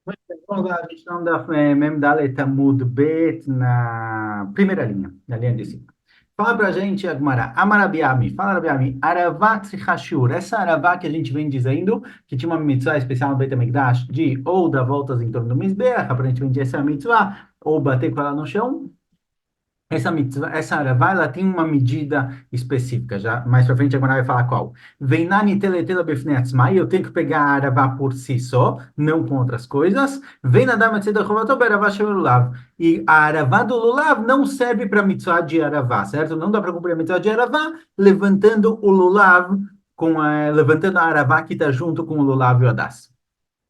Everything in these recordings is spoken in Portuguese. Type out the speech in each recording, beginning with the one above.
Muito bem, vamos lá, a gente está no Daf Mem Dalet Amud Bet na primeira linha, na linha de cima. Fala pra gente, Agmará, Amarabiami, fala Rabiami, Aravá Tzrichashur, essa Aravá que a gente vem dizendo, que tinha uma mitzvah especial no Beit HaMikdash, de ou dar voltas em torno do Mizbeach, aparentemente essa é a mitzvah, ou bater com ela no chão, essa mitzvah, essa aravá, ela tem uma medida específica, já mais pra frente agora vai falar qual. Veinani teletela befnei atzmai, eu tenho que pegar a aravá por si só, não com outras coisas. Vem nadar metzeda chovato beravá lulav. E a aravá do lulav não serve para mitzvah de aravá, certo? Não dá para cumprir a mitzvah de aravá levantando o lulav, levantando a aravá que está junto com o lulav e o adas.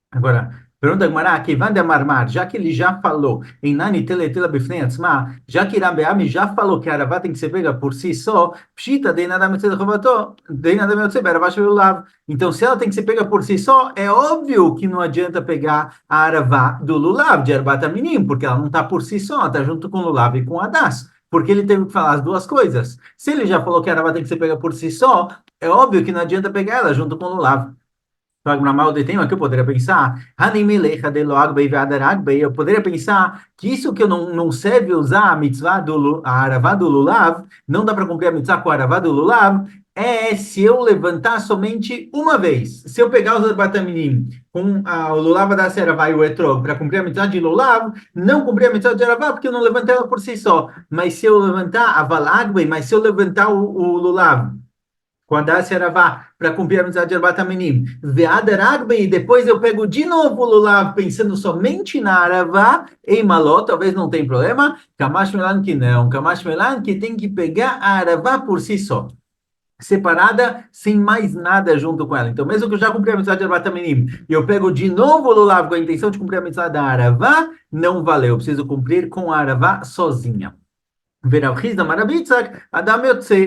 Agora, pergunta Gemara, Kevan de Marmar, já que ele já falou em Nani Teletela Bifnei Atzma, já que Rabeami já falou que a Aravá tem que ser pega por si só, Pshita de nada Metzed Chovato, de nada Metzed Aravá Shevulav. Então, se ela tem que ser pega por si só, é óbvio que não adianta pegar a Aravá do Lulav, de Arbat Aminim, porque ela não está por si só, ela está junto com o Lulav e com o Adas. Porque ele teve que falar as duas coisas. Se ele já falou que a Aravá tem que ser pega por si só, é óbvio que não adianta pegar ela junto com o Lulav. Mal de tema que eu poderia pensar, eu poderia pensar que isso que eu não serve usar a mitzvah a aravá do lulav, não dá para cumprir a mitzvah com a aravá do lulav, é se eu levantar somente uma vez. Se eu pegar os bataminim com o lulav da aravá e o etrog para cumprir a mitzvah de lulav, não cumprir a mitzvah de aravá porque eu não levantei ela por si só. Mas se eu levantar a valagbe, mas se eu levantar o lulav quando a Aravá, para cumprir a mitzvah de Arbat Aminim, e depois eu pego de novo o Lulav, pensando somente na Aravá, em Maló, talvez não tenha problema, Kamash Melan que não, Kamash Melan que tem que pegar a Aravá por si só, separada, sem mais nada junto com ela. Então, mesmo que eu já cumpri a mitzvah de Arbat Aminim, e eu pego de novo o Lulav com a intenção de cumprir a mitzvah da Aravá, não valeu, eu preciso cumprir com a Aravá sozinha. ורב חיסדא מרב יצחק, אדם יוצא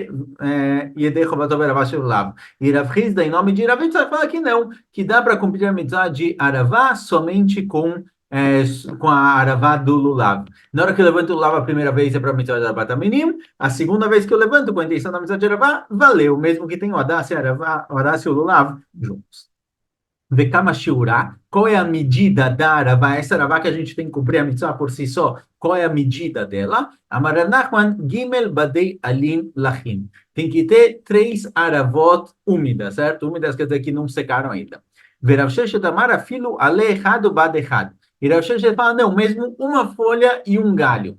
ידי חובתו ברבה של לאו. E Rav Hizda, em nome de Rav Yitzhak, fala que não, que dá para cumprir a mitzvah de Aravá somente com a Aravá do Lulav. Na hora que eu levanto o Lulav a primeira vez é para a mitzvah de Aravat Aminim, a segunda vez que eu levanto com a intenção da mitzvah de Aravá, valeu, mesmo que tenha o Adas e o Adas e o Lulav juntos. Vekama shiurá, qual é a medida da aravá? Essa aravá que a gente tem que cumprir a mitzvah por si só, qual é a medida dela? Amaranachman gimel badei alim lachim. Tem que ter 3 aravot úmidas, certo? Úmidas quer dizer que não secaram ainda. Verav Sheshet amar filo ale echad bad echad. E Rav Sheshet fala, não, mesmo uma folha e um galho.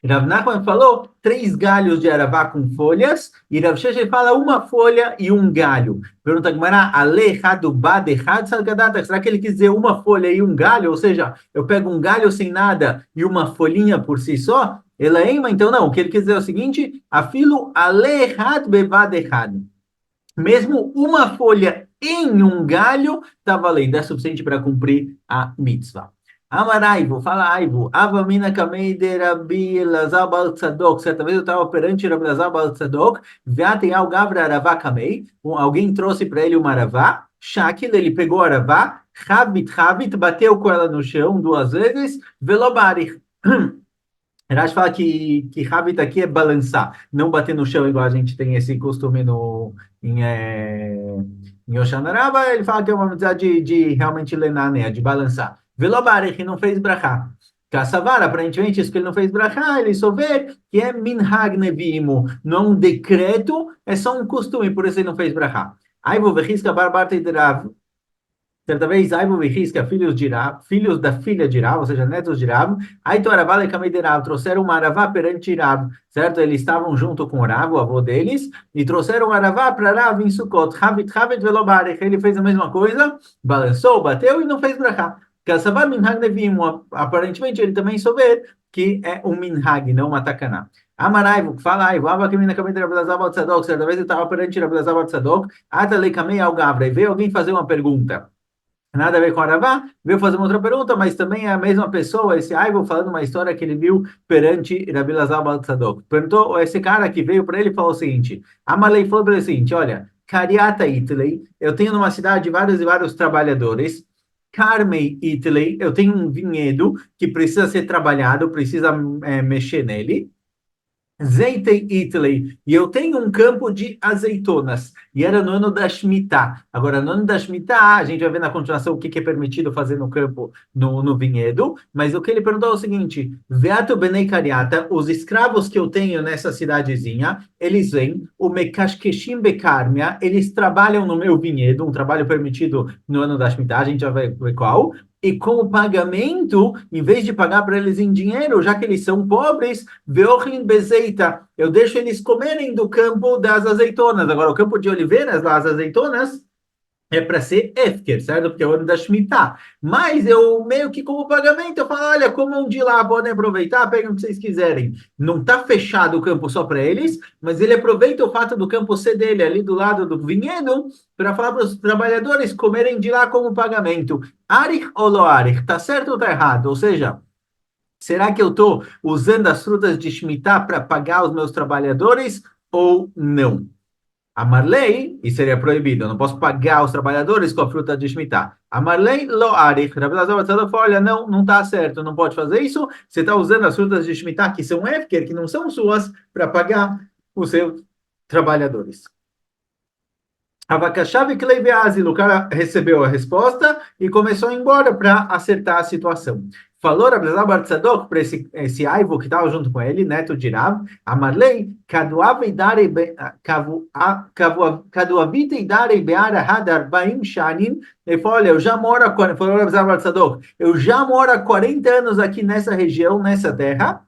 Rav Nachman falou 3 galhos de aravá com folhas, e Rav Sheshet fala uma folha e um galho. Pergunta Gemara, alechado badechad salgadata, será que ele quis dizer uma folha e um galho? Ou seja, eu pego um galho sem nada e uma folhinha por si só? Elaima, então não, o que ele quis dizer é o seguinte, afilo alechad bebadechad. Mesmo uma folha em um galho está valendo, é suficiente para cumprir a mitzvah. Amaraivo, fala Aivo, Avamina Kamei de Rabi Elazar Bal Tzadok. Certa vez eu estava perante Rabi Elazar Bal Tzadok, Veatem Al Gavra Aravá Kamei, alguém trouxe para ele uma aravá, Shakil, ele pegou a aravá, Havit, bateu com ela no chão 2 vezes, Velobari. Rashi fala que Havit aqui é balançar, não bater no chão igual a gente tem esse costume em Oshanaraba, ele fala que é uma mitzvah de realmente lenar, né, de balançar. Velobarech não fez brachá. Kassavar, aparentemente, isso que ele não fez brachá, ele só vê que é minhag nevimu, não é um decreto, é só um costume, por isso ele não fez brachá. Aí vou ver risca barbarte de Rav. Certa vez, Aivo e Risca, filhos da filha de Rav, ou seja, netos de Rav, Aito Aravá e Kamei de Rav, trouxeram uma Aravá perante Rav, certo? Eles estavam junto com Rav, o avô deles, e trouxeram Aravá para Rav em Sukkot, Havit Velobarech, ele fez a mesma coisa, balançou, bateu e não fez brachá. Kassavar Minhag Nevim, aparentemente ele também souber que é um Minhag, não uma Takaná. Amaraivo, fala Aivo, Ava Kamina Kamei de Rav Lazar Tzadok, certa vez eu estava perante Rav Lazar Tzadok, Atalei Kamei Al Gavra, e veio alguém fazer uma pergunta. Nada a ver com Aravá, veio fazer uma outra pergunta, mas também é a mesma pessoa, esse Aivo, falando uma história que ele viu perante Rabi Lazar Bar Tzadok. Perguntou, esse cara que veio para ele falou o seguinte, Amalei falou para ele o seguinte, olha, Cariata Itley, eu tenho numa cidade vários e vários trabalhadores, Carmei Itley, eu tenho um vinhedo que precisa ser trabalhado, precisa mexer nele, Zeitei Itley, e eu tenho um campo de azeitonas, e era no ano da Shemitah. Agora, no ano da Shemitah, a gente vai ver na continuação o que é permitido fazer no campo, no vinhedo, mas o que ele perguntou é o seguinte: Veato Benei Cariata, os escravos que eu tenho nessa cidadezinha, eles vêm, o Mekashkeshim Bekarmia, eles trabalham no meu vinhedo, um trabalho permitido no ano da Shemitah, a gente já vai ver qual. E como pagamento, em vez de pagar para eles em dinheiro, já que eles são pobres, Veochlin bezeita, eu deixo eles comerem do campo das azeitonas. Agora, o campo de oliveiras, lá, as azeitonas, é para ser Efker, certo? Porque é o ano da Shemitah. Mas eu meio que como pagamento, eu falo, olha, comam de lá, podem aproveitar, peguem o que vocês quiserem. Não está fechado o campo só para eles, mas ele aproveita o fato do campo ser dele, ali do lado do vinhedo, para falar para os trabalhadores comerem de lá como pagamento. Arich ou lo arich, tá certo ou tá errado? Ou seja, será que eu estou usando as frutas de Shemitah para pagar os meus trabalhadores ou não? A Marley, isso seria proibido, eu não posso pagar os trabalhadores com a fruta de Shemitah. A Marley, lo arich. Rabbi Lazar Batzadok falou, olha, não, não está certo, não pode fazer isso. Você está usando as frutas de Shemitah, que são Efker, que não são suas, para pagar os seus trabalhadores. Avakashav Kleiveazil, o cara recebeu a resposta e começou a ir embora para acertar a situação. Falou Rabelazar Bar Tzadok para esse Aivo que estava junto com ele, neto de Rav, Amarlei, Kaduavite e Darei Beara Hadar Baim Shanin. Ele falou: olha, eu já moro há, falou Rabelazar Bar Tzadok, eu já moro há 40 anos aqui nessa região, nessa terra.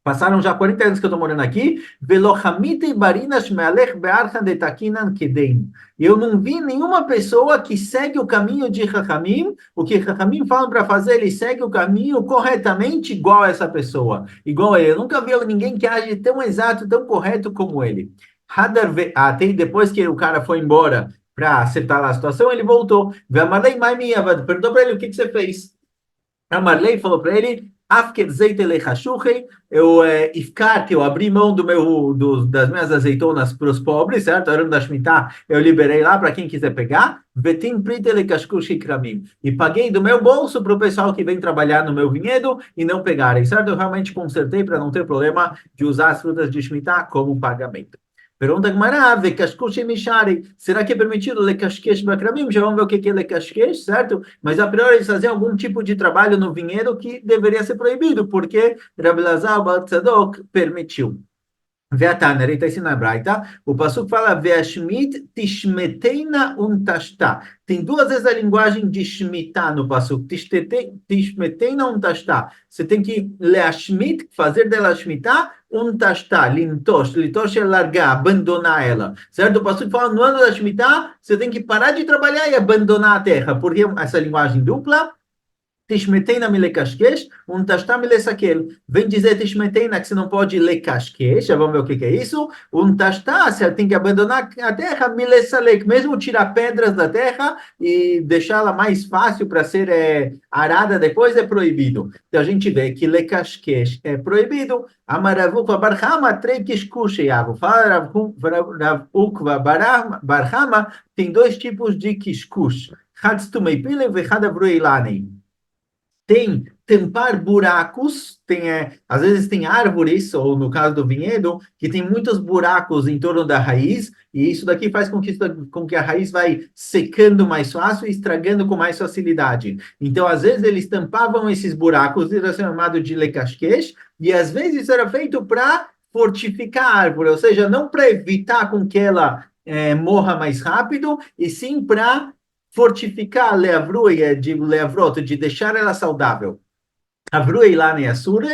Passaram já 40 anos que eu estou morando aqui. Eu não vi nenhuma pessoa que segue o caminho de Chachamim. O que Chachamim falam para fazer, ele segue o caminho corretamente igual a essa pessoa. Igual a ele. Eu nunca vi ninguém que age tão exato, tão correto como ele. Até depois que o cara foi embora para acertar lá a situação, ele voltou. Perguntou para ele o que você fez. A Marley falou para ele, eu abri mão das minhas azeitonas para os pobres, certo? A da Shemitah eu liberei lá para quem quiser pegar. E paguei do meu bolso para o pessoal que vem trabalhar no meu vinhedo e não pegarem, certo? Eu realmente consertei para não ter problema de usar as frutas de Shemitah como pagamento. Pergunta Gemara, vekashkush mishari. Será que é permitido lekashkesh bakramim? Já vamos ver o que é lekashkesh, certo? Mas a priori eles faziam algum tipo de trabalho no vinhedo que deveria ser proibido, porque Rabbi Lazar Bar Tzadok permitiu. Veatana, ele está ensinando a Braita. O Passuco fala, Veashmit tishmeteina untashta. Tem duas vezes a linguagem de Shemitah no Passuco. Tishmeteina untashta. Você tem que leashmit, fazer dela Shemitah, untashta, lintosh. Lintosh é largar, abandonar ela. Certo? O Passuco fala, no ano da Shemitah, você tem que parar de trabalhar e abandonar a terra. Por que essa linguagem dupla? Tishmeteina me lekashkesh, tashta me lesakel. Vem dizer tishmeteina que você não pode lekashkesh, já vamos ver o que é isso. Tashta, você tem que abandonar a terra, me lesalek, mesmo tirar pedras da terra e deixá-la mais fácil para ser arada depois é proibido. Então a gente vê que lekashkesh é proibido. Amaravuka barhama trei kishkusheyavu. Fala Ravukva barhama, tem dois tipos de kishkush. Hadstumei pile ve hadavruilani. Tem tampar buracos, às vezes tem árvores, ou no caso do vinhedo, que tem muitos buracos em torno da raiz, e isso daqui faz com que a raiz vai secando mais fácil e estragando com mais facilidade. Então, às vezes, eles tampavam esses buracos, isso era chamado de lecasquesh, e às vezes isso era feito para fortificar a árvore, ou seja, não para evitar com que ela morra mais rápido, e sim para fortificar a leavruia de leavrot, de deixar ela saudável. Avrui lá em Assur,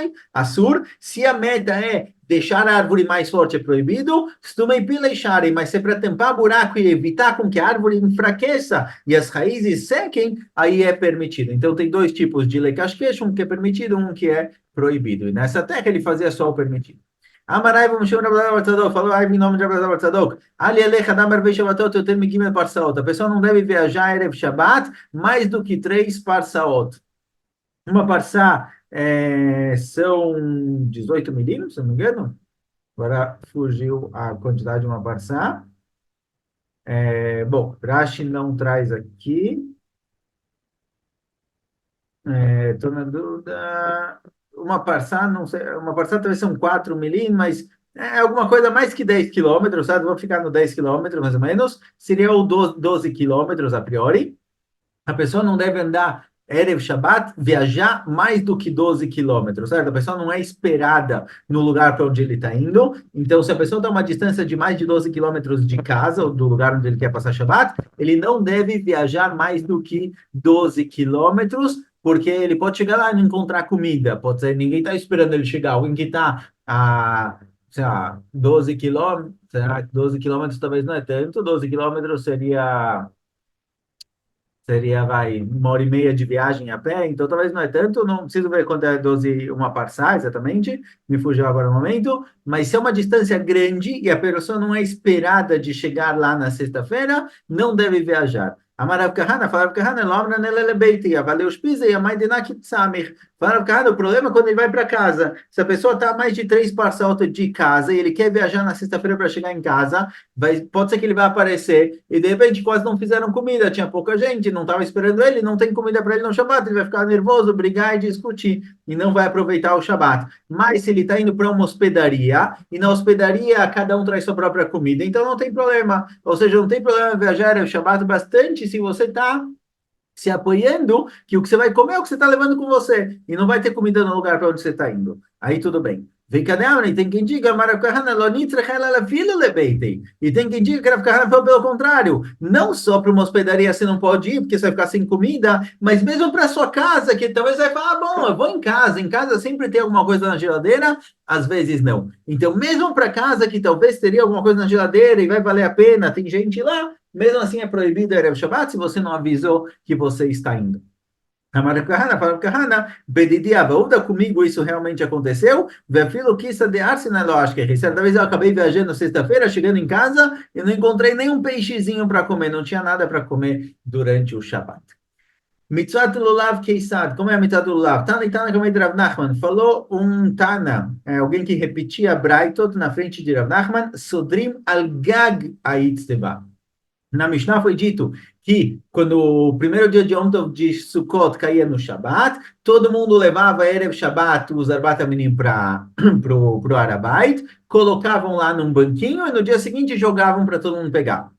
se a meta é deixar a árvore mais forte é proibido, stumei pilecharem, mas se é para tampar buraco e evitar com que a árvore enfraqueça e as raízes sequem, aí é permitido. Então tem dois tipos de lecasquesh, um que é permitido, um que é proibido. E nessa terra ele fazia só o permitido. Amarai, vamos chamar o Rabbi falou, ai, em nome de Rabbi Tzadok, Ali Alecha Damar Vei Shabbatot, eu tenho Gimel Parsaot. A pessoa não deve viajar Erev Shabbat mais do que 3 Parsaot. Uma Parsá são 18 milímetros, se não me engano. Agora fugiu a quantidade de uma Parsá. Bom, Rashi não traz aqui. Estou na dúvida. Uma Parsá, não sei, uma Parsá talvez são 4 milímetros, mas é alguma coisa mais que 10 quilômetros, sabe? Vou ficar no 10 quilômetros, mais ou menos. Seria o 12 quilômetros a priori. A pessoa não deve andar Erev Shabbat, viajar mais do que 12 quilômetros, certo? A pessoa não é esperada no lugar para onde ele está indo. Então, se a pessoa está a uma distância de mais de 12 quilômetros de casa, ou do lugar onde ele quer passar Shabbat, ele não deve viajar mais do que 12 quilômetros, porque ele pode chegar lá e não encontrar comida. Pode ser, ninguém está esperando ele chegar. Alguém que está a, sei lá, 12 quilômetros, será que 12 quilômetros talvez não é tanto, 12 quilômetros seria, vai, 1 hora e meia de viagem a pé, então talvez não é tanto, não preciso ver quanto é 12 uma parçá exatamente, me fugiu agora no momento, mas se é uma distância grande e a pessoa não é esperada de chegar lá na sexta-feira, não deve viajar. Amarav Kahana, falaram Kahana, Lomra Nelele Beiti, Avaleu Shpize, Amaidenak Tsamir. Falaram Kahana, o problema é quando ele vai para casa. Se a pessoa está a mais de 3 parças de casa e ele quer viajar na sexta-feira para chegar em casa, pode ser que ele vai aparecer e de repente quase não fizeram comida, tinha pouca gente, não estava esperando ele, não tem comida para ele no Shabat, ele vai ficar nervoso, brigar e discutir e não vai aproveitar o Shabat. Mas se ele está indo para uma hospedaria e na hospedaria cada um traz sua própria comida, então não tem problema. Ou seja, não tem problema viajar o Shabat bastante se você está se apoiando que o que você vai comer é o que você está levando com você. E não vai ter comida no lugar para onde você está indo. Aí tudo bem. Vem cá, e tem quem diga, e tem quem diga que Rav Kahana foi pelo contrário. Não só para uma hospedaria você não pode ir, porque você vai ficar sem comida, mas mesmo para sua casa, que talvez você vai falar, ah, bom, eu vou em casa sempre tem alguma coisa na geladeira, às vezes não. Então, mesmo para casa, que talvez teria alguma coisa na geladeira e vai valer a pena, tem gente lá, mesmo assim é proibido Erev Shabbat se você não avisou que você está indo. Amar Kahana, fala Kahana, Bedidi Abaúda, comigo isso realmente aconteceu. Vefilo Kissa de Arsena, lógica. Certa vez eu acabei viajando sexta-feira, chegando em casa, e não encontrei nenhum peixezinho para comer, não tinha nada para comer durante o Shabbat. Mitzvah do Lulav Keisad, como é a mitzvah do Lulav? Tana Tana como é de Rav Nachman, falou um Tana, alguém que repetia Braitot na frente de Rav Nachman, Sodrim al-Gag Aitzeba. Na Mishnah foi dito que quando o primeiro dia de Yom Tov de Sukkot caía no Shabat, todo mundo levava Erev Shabat, os Arbat Aminim para o Arabait, colocavam lá num banquinho e no dia seguinte jogavam para todo mundo pegar.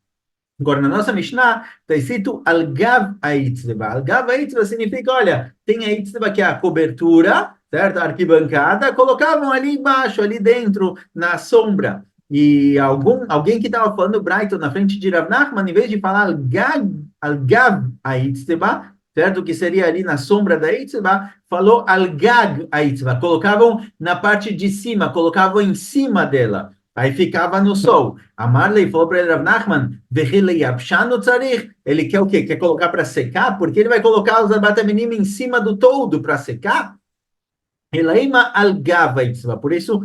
Agora, na nossa Mishnah, está escrito Al-Gav Aitzeba. Al-Gav Aitzeba significa, olha, tem a Aitzeba que é a cobertura, certo? A arquibancada, colocavam ali embaixo, ali dentro, na sombra. E alguém que estava falando Brighton na frente de Rav Nachman, em vez de falar Al-Gav Aitzeba, certo? Que seria ali na sombra da Aitzeba, falou Al-Gag Aitzeba. Colocavam na parte de cima, colocavam em cima dela. Aí ficava no sol. A Marley falou para ele, Rav Nachman, ele quer o quê? Quer colocar para secar? Porque ele vai colocar os abatamenim em cima do todo para secar? Elaima algava itzva. Por isso,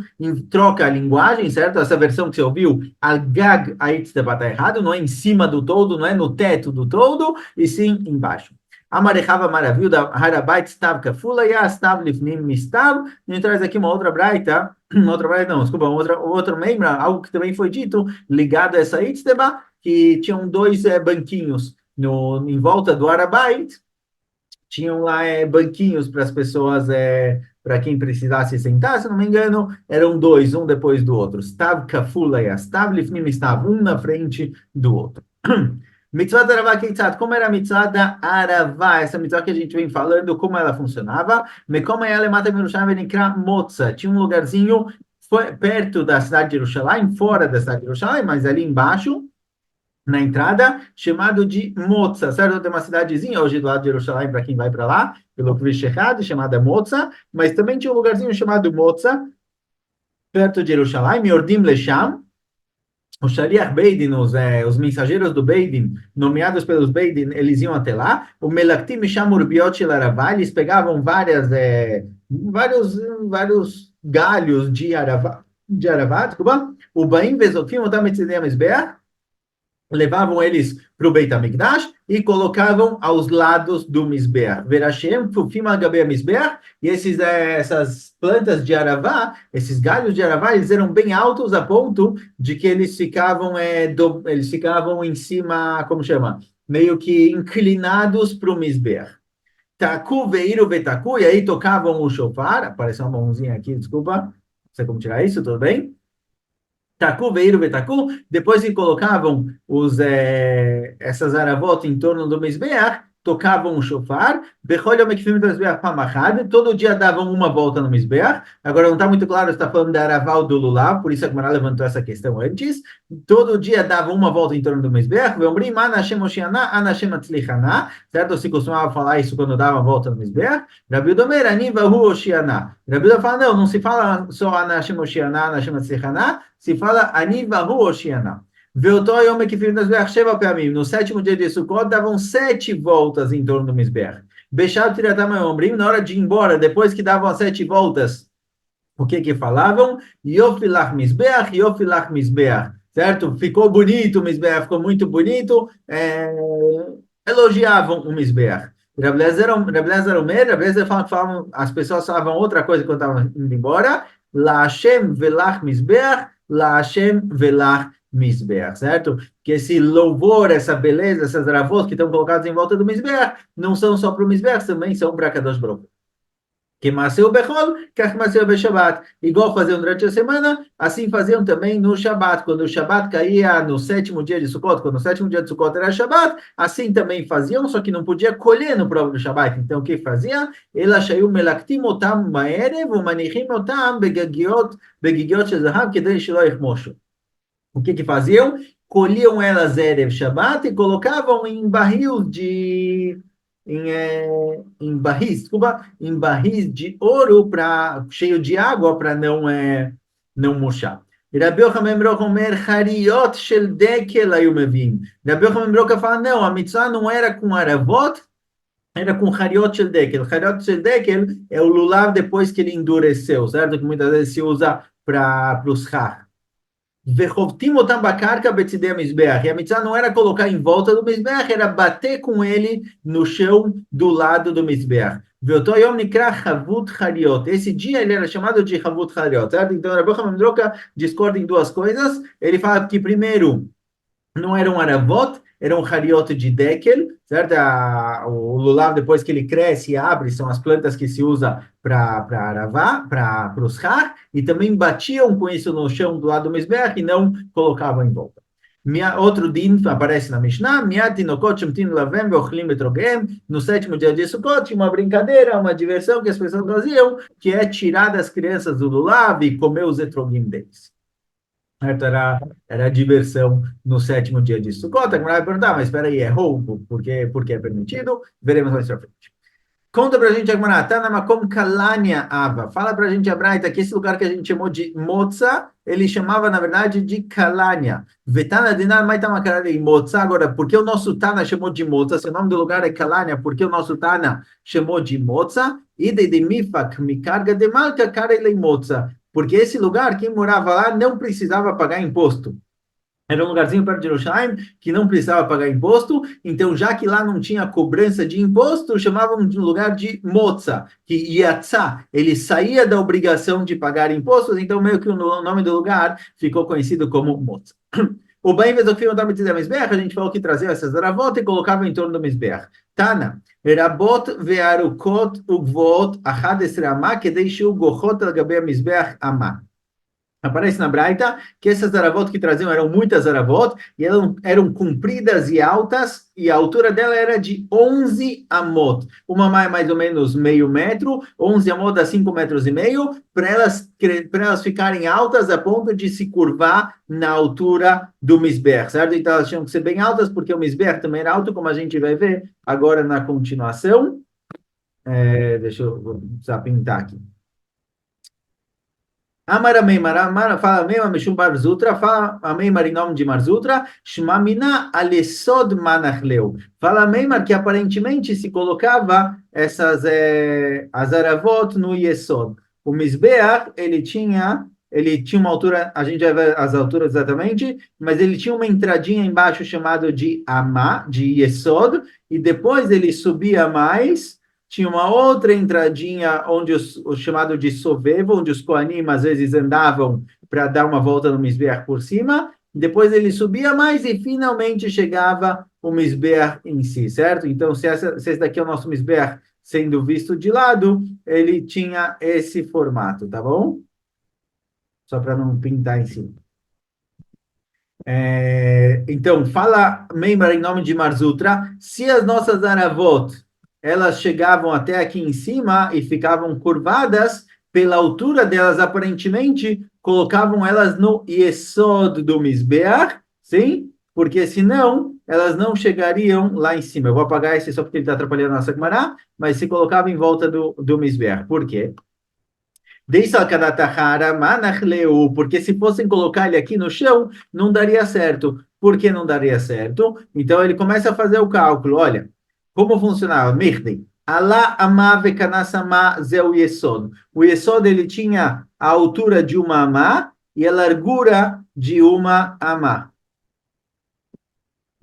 troca a linguagem, certo? Essa versão que você ouviu, algag aitzva, está errado, não é em cima do todo, não é no teto do todo, e sim embaixo. Amarechava maravilha, harabait stav kafula ya stav lifnim mistav. E traz aqui uma outra braita, não, desculpa, outro membro, algo que também foi dito, ligado a essa itzva, que tinham dois banquinhos em volta do harabait, tinham lá banquinhos para as pessoas, para quem precisasse sentar, se não me engano, eram dois, um depois do outro. Stav kafula e stav lifnim stav, um na frente do outro. Mitzvah da Aravá Keitzad, como era a mitzvah da Aravá, essa mitzvah que a gente vem falando, como ela funcionava, como ela mata Yerushalayim Venikra Motza, tinha um lugarzinho perto da cidade de Yerushalayim, fora da cidade de Yerushalayim, mas ali embaixo, na entrada, chamado de Motza, certo? Tem uma cidadezinha hoje do lado de Jerusalém, para quem vai para lá, pelo Kvish Echad, chamada Motza, mas também tinha um lugarzinho chamado Motza, perto de Jerusalém, Yordim Lesham, os Shaliach Beidin, os mensageiros do Beidin, nomeados pelos Beidin, eles iam até lá, o Melaktim Misham Urbiot Laravá, eles pegavam vários galhos de Aravá, desculpa, o Baim Vezotim, o Tametzidem Esbeach, levavam eles para o Beit HaMikdash e colocavam aos lados do Mizbeach. Verashem, Fufim Agabei Mizbeach, e essas plantas de Aravá, esses galhos de Aravá, eles eram bem altos a ponto de que eles ficavam em cima, como chama? Meio que inclinados para o Mizbeach. Taku, Veiru, Betaku, e aí tocavam o shofar, apareceu uma mãozinha aqui, desculpa, não sei como tirar isso, tudo bem? Taku, veiro, betaku, depois que colocavam essas aravot em torno do Mizbeach, tocavam o shofar, bechol yom ekfim do Mizbeach pamachad, todo dia davam uma volta no Mizbeach. Agora não está muito claro se está falando da araval do lulav, por isso a Gemara levantou essa questão antes. Todo dia davam uma volta em torno do Mizbeach, veomrim, ana Hashem Oshiana, ana Hashem Atzlichana, certo? Se costumava falar isso quando dava a volta no Mizbeach. Rabi Udomer, ani vahu Oshiana. Rabi Udomer fala, não se fala só ana Hashem Oshiana, ana Hashem Atzlichana, se fala ani vahu Oshiana. No sétimo dia de Sukkot, davam 7 voltas em torno do Mizbeach. Bechad Tiratam Ombrim, na hora de ir embora, depois que davam as 7 voltas, o que que falavam? Yofilach Mizbeach, Yofilach Mizbeach. Certo? Ficou bonito o Mizbeach, ficou muito bonito. Elogiavam o Mizbeach. Rabi Eliezer falavam, as pessoas falavam outra coisa quando estavam indo embora. La Hashem velach Mizbeach, La Hashem velach Mizbeach, certo? Que esse louvor, essa beleza, essas ravos que estão colocados em volta do Mizbeach, não são só para o Mizbeach, também são para Kadosh Baruch Hu. Que Maseu Bechol, que Maseu Beshabat. Igual faziam durante a semana, assim faziam também no Shabat. Quando o Shabat caía no sétimo dia de Sukkot, quando o sétimo dia de Sukkot era Shabat, assim também faziam, só que não podia colher no próprio Shabat. Então o que fazia? Ela shaiu melaktim otam ma'erev, umanichim otam begigiot shezahav, kedei shelo yichmoshu. O que que faziam? Colhiam elas Erev Shabbat e colocavam em barril de em barris, desculpa, em barris de ouro cheio de água para não murchar. Rabi Yochanan ben Brocha omer hariot shel dekel hayu meviim. Rabi Yochanan ben Brocha fala, não, a mitzvah não era com aravot, era com hariot shel dekel. Hariot shel dekel é o lulav depois que ele endureceu, certo? Que muitas vezes se usa para os char. Vechovtim otam bakarka betzidei hamizbeach. E a mitzvah não era colocar em volta do mizbeach, era bater com ele no chão do lado do mizbeach. Veoto yom nikra chavut hariot. Esse dia ele era chamado de chavut hariot, certo? Então, Rabi Yochanan ben Brocha discorda em duas coisas. Ele fala que, primeiro, não eram aravot, eram hariot de dekel, certo? O lulav, depois que ele cresce e abre, são as plantas que se usa para aravá, para os har, e também batiam com isso no chão do lado do Mizbeach e não colocavam em volta. Outro din aparece na Mishnah, no sétimo dia de Sukkot, uma brincadeira, uma diversão que as pessoas faziam, que é tirar das crianças do lulav e comer os etrogim deles. Era diversão no sétimo dia de Sukkot. A Gemara vai perguntar, mas espera aí, é roubo? Por que é permitido? Veremos mais pra frente. Conta pra gente, Agmará, Tanamakom Kalania Ava. Fala pra gente, Abraita, que esse lugar que a gente chamou de Moza, ele chamava, na verdade, de Kalania. Vetana Dinar Maitamakarari em Moza. Agora, por que o nosso Tana chamou de Moza? Se o nome do lugar é Kalania, por que o nosso Tana chamou de Moza? Ide de Mifak, Mikarga de Malka, Karelei Moza. Porque esse lugar, quem morava lá, não precisava pagar imposto. Era um lugarzinho perto de Jerusalém que não precisava pagar imposto, então já que lá não tinha cobrança de imposto, chamavam de um lugar de Moza, que Yatzá, ele saía da obrigação de pagar impostos, então meio que o nome do lugar ficou conhecido como Moza. O bem Vezofim da Mizbeach, a gente falou que trazia essas aravot e colocava em torno do Mizbeach. Tana, Rabot ve'arukot ugvot achad esre amah, kedei shu gochot al gabe Mizbeach amah. Aparece na Braita que essas aravot que traziam eram muitas aravot, e eram compridas e altas, e a altura dela era de 11 amot. Uma mais ou menos meio metro, 11 amot a 5 metros e meio, para elas ficarem altas a ponto de se curvar na altura do Mizbeach, certo? Então elas tinham que ser bem altas, porque o Mizbeach também era alto, como a gente vai ver agora na continuação. Deixa eu precisar pintar aqui. Amar Meimar, fala Meimar Mishum Bar Zutra, fala Meimar em nome de Marzutra, Shmamina Alesod Manachleu. Fala Meimar que aparentemente se colocava as aravot no Yesod. O Mizbeach, ele tinha uma altura, a gente vai ver as alturas exatamente, mas ele tinha uma entradinha embaixo chamado de Amá, de Yesod, e depois ele subia mais. Tinha uma outra entradinha onde o chamado de Sovevo, onde os Kohanim às vezes andavam para dar uma volta no Mizbeach por cima. Depois ele subia mais e finalmente chegava o Mizbeach em si, certo? Então, se esse daqui é o nosso Mizbeach sendo visto de lado, ele tinha esse formato, tá bom? Só para não pintar em cima. Então, fala Meimar em nome de Marzutra, se as nossas aravot, elas chegavam até aqui em cima e ficavam curvadas, pela altura delas, aparentemente, colocavam elas no Yesod do Mizbeach, sim? Porque senão, elas não chegariam lá em cima. Eu vou apagar esse só porque ele está atrapalhando a nossa Gemara, mas se colocava em volta do Mizbeach. Por quê? Porque se fossem colocar ele aqui no chão, não daria certo. Por que não daria certo? Então ele começa a fazer o cálculo. Olha, como funcionava? Mirdi. Alá amá vekanasama zeu yesod. O yesod ele tinha a altura de uma amá e a largura de uma amá.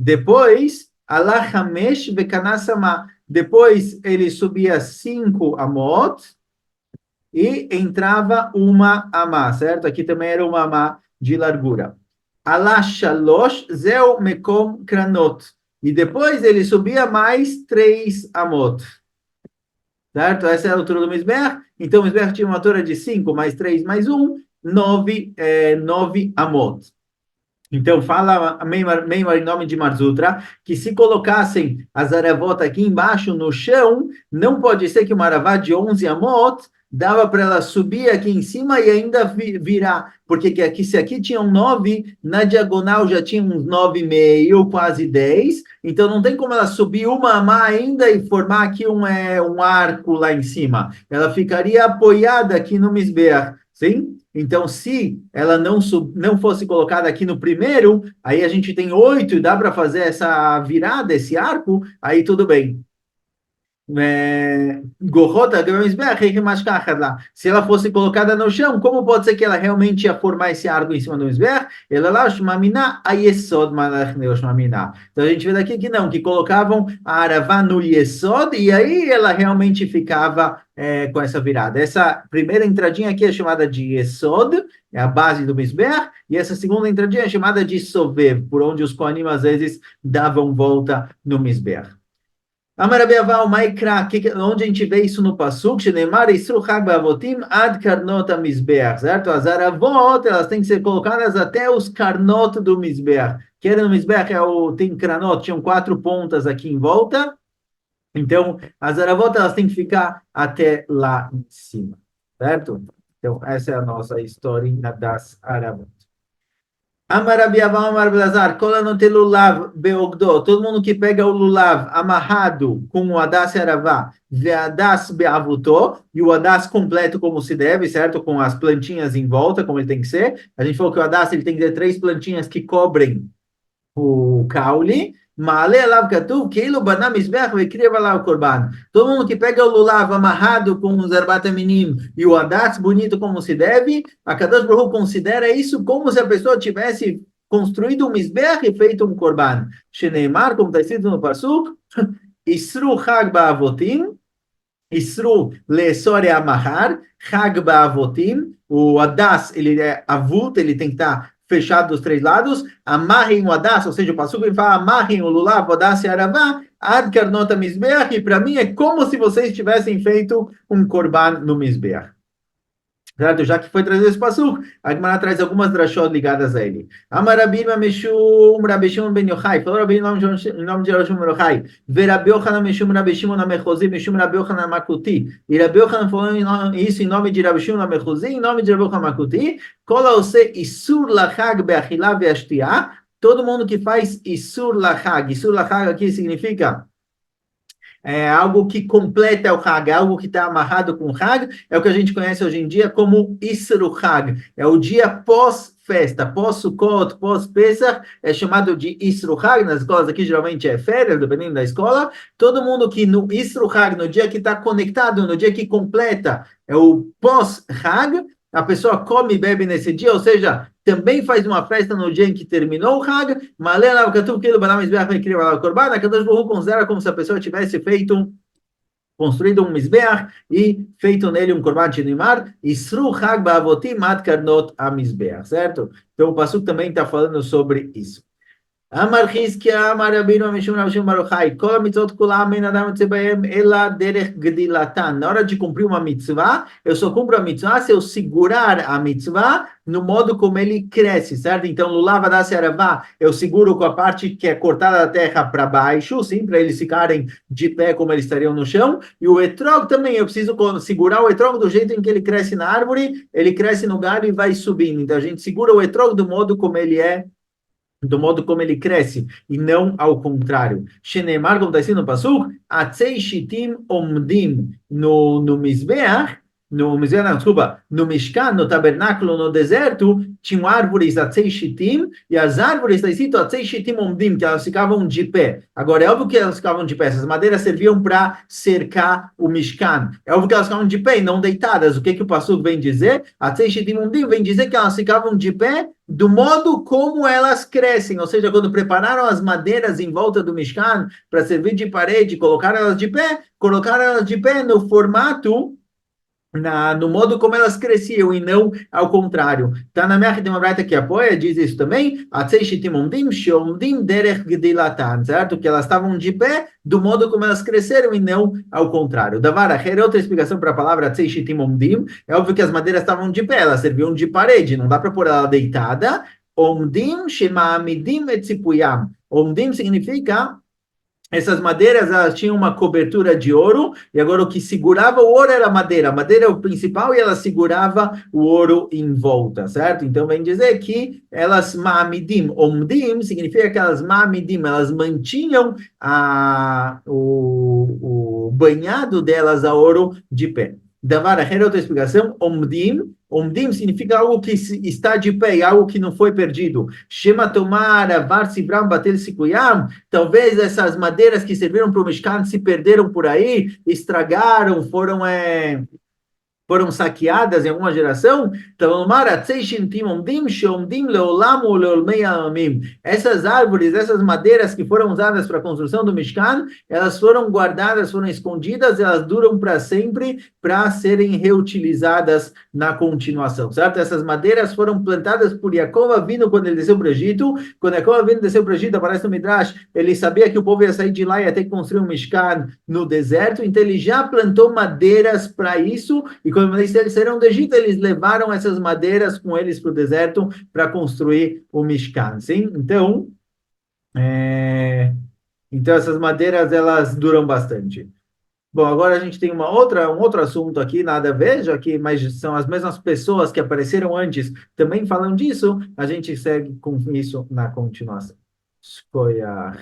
Depois, alá hamesh vekanasama. Depois ele subia 5 amot e entrava uma amá, certo? Aqui também era uma amá de largura. Alá shalosh zeu mekom kranot. E depois ele subia mais 3 amot, certo? Essa é a altura do Mizbeach. Então o Mizbeach tinha uma altura de 5 mais 3 mais um, 9 amot. Então, fala Meimar em nome de Marzutra, que se colocassem as aravot aqui embaixo no chão, não pode ser que uma aravá de 11 amot dava para ela subir aqui em cima e ainda virar, porque que aqui, se aqui tinham 9, na diagonal já tinha uns 9,5, quase 10, então não tem como ela subir uma amá ainda e formar aqui um arco lá em cima. Ela ficaria apoiada aqui no Mizbeach, sim? Então, se ela não fosse colocada aqui no primeiro, aí a gente tem 8 e dá para fazer essa virada, esse arco, aí tudo bem. Se ela fosse colocada no chão, como pode ser que ela realmente ia formar esse arco em cima do Mizbeach? Ela lá, Shmamina, a Yesod, Shmamina. Então a gente vê daqui que não, que colocavam a Aravá no Yesod e aí ela realmente ficava com essa virada. Essa primeira entradinha aqui é chamada de Yesod, é a base do Mizbeach, e essa segunda entradinha é chamada de Sovev, por onde os Kohanim às vezes davam volta no Mizbeach. Amarabiaval, Maikra, onde a gente vê isso no Passuk, Shenemar, Isru Chag Bavotim, Ad Karnot Mizbeach, certo? As aravot, elas têm que ser colocadas até os Karnot do Mizbeach. Que era no Mizbeach, tem Kranot, tinham 4 pontas aqui em volta. Então, as aravot, elas têm que ficar até lá em cima, certo? Então, essa é a nossa historinha das aravot. Amarabiavam, Amar Blazar, Kolanote Lulav Beogdo, todo mundo que pega o Lulav amarrado com o Adas Aravá, Veadas Beavuto, e o Adas completo como se deve, certo? Com as plantinhas em volta, como ele tem que ser. A gente falou que o Adas ele tem que ter 3 plantinhas que cobrem o caule. Male alav katuv, keilo banam mizbeach vekreva lá o korban. Todo mundo que pega o lulav amarrado com os erbat minim e o adatz bonito como se deve, a Kadosh Baruch Hu considera isso como se a pessoa tivesse construído um mizbeach e feito um korban. Sheneimar, como está escrito no pasuk, Isru chag ba'avotim, Isru le'esor é amarrar, chag ba'avotim, o adas, ele é avut, ele tem que estar fechado dos 3 lados, amarrem o adas, ou seja, o passuco ele fala, amarrem o lulav, o adas e aravá, ad karnota mizbeach, e para mim é como se vocês tivessem feito um korban no mizbeach. Certo? Já que foi trazido esse passuco, a Gemara traz algumas drashot ligadas a ele. Amarabim Meshum Rabeshim Ben Yochai. Falou Rabim em nome de Rabeshim Ben Yochai. Verabi Yochanan Meshum Rabeshim na Mechozi, Meshum Rabi Yochanan Makuti. E Rabi Yochanan falou isso em nome de Rabeshim na Mechozi, em nome de Rabi Yochanan Makuti. Kola ose Isur Lachag Beachila Veashtia. Todo mundo que faz Isur Lachag. Isur Lachag aqui significa algo que completa o Hag, algo que está amarrado com o Hag, é o que a gente conhece hoje em dia como Isru Hag, é o dia pós-festa, pós-Sukkot, pós-Pesach, é chamado de Isru Hag, nas escolas aqui geralmente é férias, dependendo da escola, todo mundo que no Isru Hag, no dia que está conectado, no dia que completa, é o pós-Hag, a pessoa come e bebe nesse dia, ou seja, também faz uma festa no dia em que terminou o Hag, mas a Kadosh Baruch Hu considera como se a pessoa tivesse construído um Mizbeach e feito nele um Korban Shinimar, Isru Hag Ba'avotim Ad Karnot HaMizbeach, certo? Então o Pasuk também está falando sobre isso. אמר חזקיה, אמר רבינו משום רבי שמעון בר יוחאי, כל המצוות כולם אין אדם יוצא בהם, אלא דרך גדילתן. Na hora de cumprir uma mitzvah, eu só cumpro a mitzvah se eu segurar a mitzvah no modo como ele cresce, certo? Então, lulav adas yaravá, eu seguro com a parte que é cortada da terra para baixo, sim, para eles ficarem de pé como eles estariam no chão. E o etrog também, eu preciso segurar o etrog do jeito em que ele cresce na árvore, ele cresce no galho e vai subindo. Então, a gente segura o etrog do modo como ele é, do modo como ele cresce, e não ao contrário. Shenemar, como está escrito no Pasuk, Atzei Shitim Omdim no Mizbeach, no Mizbeach, não, desculpa, no Mishkan, no tabernáculo, no deserto, tinham árvores Atzei Shitim, e as árvores, está escrito Atzei Shitim Omdim, que elas ficavam de pé. Agora, é óbvio que elas ficavam de pé, essas madeiras serviam para cercar o Mishkan. É óbvio que elas ficavam de pé e não deitadas. O que que o Pasuk vem dizer? Atzei Shitim Omdim vem dizer que elas ficavam de pé do modo como elas crescem, ou seja, quando prepararam as madeiras em volta do Mishkan para servir de parede, colocaram elas de pé no formato, no modo como elas cresciam e não ao contrário. Tá na minha tem uma braita que apoia, diz isso também, certo? Que elas estavam de pé do modo como elas cresceram e não ao contrário. Davara, é outra explicação para a palavra é óbvio que as madeiras estavam de pé, elas serviam de parede, não dá para pôr ela deitada. Omdim shema'amidim etzipuyam. Omdim significa essas madeiras, elas tinham uma cobertura de ouro, e agora o que segurava o ouro era a madeira é o principal, e ela segurava o ouro em volta, certo? Então, vem dizer que elas ma'amidim, omdim, significa que elas ma'amidim, elas mantinham o banhado delas a ouro de pé. Davara, outra explicação, omdim significa algo que está de pé, algo que não foi perdido. Shema tomara, varsibram, batel sikuyam. Talvez essas madeiras que serviram para o Mishkan se perderam por aí, estragaram, foram saqueadas em alguma geração. Então, essas árvores, essas madeiras que foram usadas para a construção do Mishkan, elas foram guardadas, foram escondidas, elas duram para sempre, para serem reutilizadas na continuação, certo? Essas madeiras foram plantadas por Yaakov Avinu quando ele desceu para o Egito. Quando Yaakov Avinu desceu para o Egito, aparece no Midrash, ele sabia que o povo ia sair de lá e ia ter que construir um Mishkan no deserto, então ele já plantou madeiras para isso, e quando eles saíram do Egito, eles levaram essas madeiras com eles para o deserto para construir o Mishkan, sim? Então essas madeiras, elas duram bastante. Bom, agora a gente tem um outro assunto aqui, nada a ver, já que mas são as mesmas pessoas que apareceram antes também falando disso, a gente segue com isso na continuação. Escolha.